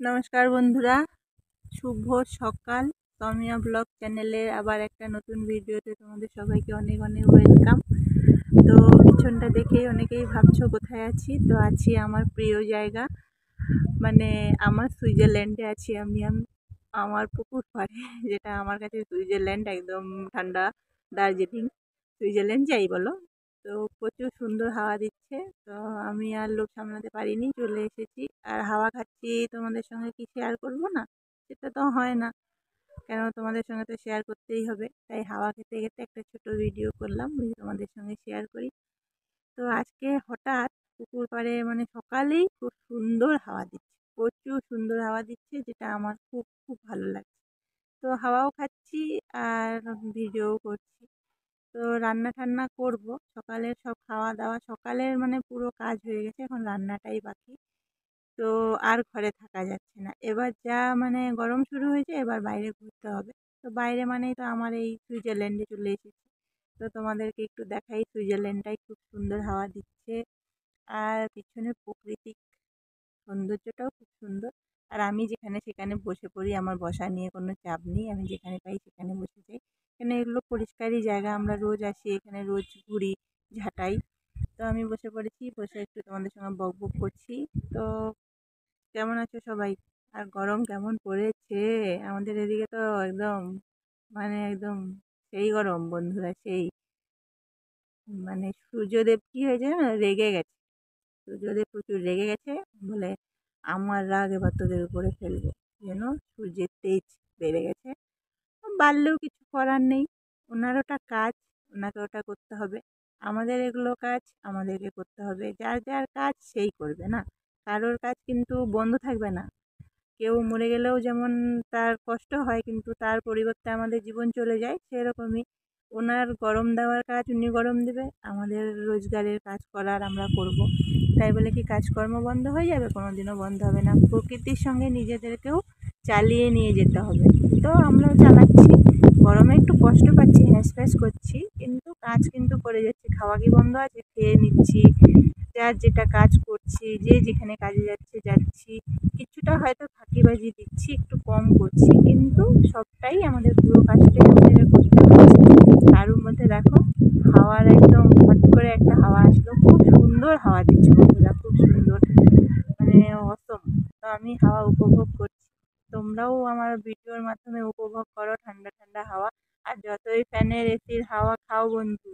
নমস্কার বন্ধুরা, শুভ সকাল। সৌমিয়া ব্লগ চ্যানেলের আবার একটা নতুন ভিডিওতে তোমাদের সবাইকে অনেক অনেক ওয়েলকাম। তো পিছনটা দেখেই অনেকেই ভাবছো কোথায় আছি। তো আছি আমার প্রিয় জায়গা, মানে আমার সুইজারল্যান্ডে আছি আমি আমার পুকুর পাড়ে, যেটা আমার কাছে সুইজারল্যান্ড, একদম ঠান্ডা দার্জিলিং, সুইজারল্যান্ড যাই বলো। তো প্রচুর সুন্দর হাওয়া দিচ্ছে। তো আমি আর লোভ সামলাতে পারিনি, চলে এসেছি। আর হাওয়া খাচ্ছি, তোমাদের সঙ্গে কি শেয়ার করব না? সেটা তো হয় না, কেন তোমাদের সঙ্গে তো শেয়ার করতেই হবে। তাই হাওয়া খেতে খেতে একটা ছোট ভিডিও করলাম, তোমাদের সঙ্গে শেয়ার করি। তো আজকে হঠাৎ পুকুর পাড়ে মানে সকালেই খুব সুন্দর হাওয়া দিচ্ছে, প্রচুর সুন্দর হাওয়া দিচ্ছে, যেটা আমার খুব খুব ভালো লাগছে। তো হাওয়াও খাচ্ছি আর ভিডিও করছি। তো রান্না টান্না করব, সকালের সব খাওয়া দাওয়া সকালের মানে পুরো কাজ হয়ে গেছে, এখন রান্নাটাই বাকি। তো আর ঘরে থাকা যাচ্ছে না, এবার যা মানে গরম শুরু হয়েছে, এবার বাইরে ঘুরতে হবে। তো বাইরে মানেই তো আমার এই সুইজারল্যান্ডে চলে এসেছি। তো তোমাদেরকে একটু দেখাই, সুইজারল্যান্ডটাই খুব সুন্দর হাওয়া দিচ্ছে, আর পিছনে প্রাকৃতিক সৌন্দর্যটাও খুব সুন্দর। আর আমি যেখানে সেখানে বসে পড়ি, আমার বসা নিয়ে কোনো চাপ নেই, আমি যেখানে পাই সেখানে বসে যাই। এখানে এগুলো পরিষ্কারই জায়গা, আমরা রোজ আসি এখানে, রোজ ঘুরি, ঝাঁটাই। তো আমি বসে পড়েছি, বসে একটু তোমাদের সঙ্গে বক বক করছি। তো কেমন আছো সবাই? আর গরম কেমন পড়েছে আমাদের এদিকে, তো একদম মানে একদম সেই গরম বন্ধুরা, সেই মানে সূর্যদেব কি হয়েছে না, রেগে গেছে। সূর্যদেব প্রচুর রেগে গেছে, বলে আমার রাগ এবার তোদের উপরে ফেলবো। যেন সূর্যের তেজ বেড়ে গেছে, বাড়লেও কিছু করার নেই। ওনার ওটা কাজ, ওনাকে ওটা করতে হবে। আমাদের এগুলো কাজ আমাদেরকে করতে হবে, যার যার কাজ সেই করবে না। কারোর কাজ কিন্তু বন্ধ থাকবে না। কেউ মরে গেলেও যেমন তার কষ্ট হয়, কিন্তু তার পরিবর্তে আমাদের জীবন চলে যায়, সেরকমই ওনার গরম দেওয়ার কাজ উনি গরম দেবে, আমাদের রোজগারের কাজ করার আমরা করব। তাই বলে কি কাজকর্ম বন্ধ হয়ে যাবে? কোনো দিনও বন্ধ হবে না। প্রকৃতির সঙ্গে নিজেদেরকেও চালিয়ে নিয়ে যেতে হবে। তো আমরাও চালাচ্ছি, গরমে একটু কষ্ট পাচ্ছি, হ্যাঁস করছি, কিন্তু কাজ কিন্তু করে যাচ্ছি। খাওয়া কি বন্ধ আছে? খেয়ে নিচ্ছি, যার যেটা কাজ করছি, যে যেখানে কাজে যাচ্ছে যাচ্ছি। কিছুটা হয়তো ফাঁকিবাজি দিচ্ছি, একটু কম করছি, কিন্তু সবটাই আমাদের পুরো কাজটাই আমাদের করতে হচ্ছে। তার মধ্যে দেখো, হাওয়ার একদম হট করে একটা হাওয়া আসলো, খুব সুন্দর হাওয়া দিচ্ছে বন্ধুরা, খুব সুন্দর, মানে অসম। তো আমি হাওয়া উপভোগ করছি, তোমরাও আমার ভিডিওর মাধ্যমে উপভোগ করো ঠান্ডা ঠান্ডা হাওয়া। আর যতই ফ্যানের এসির হাওয়া খাও বন্ধু,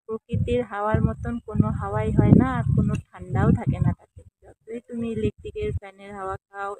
প্রকৃতির হাওয়ার মতন কোনো হাওয়াই হয় না, আর কোনো ঠান্ডাও থাকে না তাতে। যতই তুমি ইলেকট্রিকের ফ্যানের হাওয়া খাও,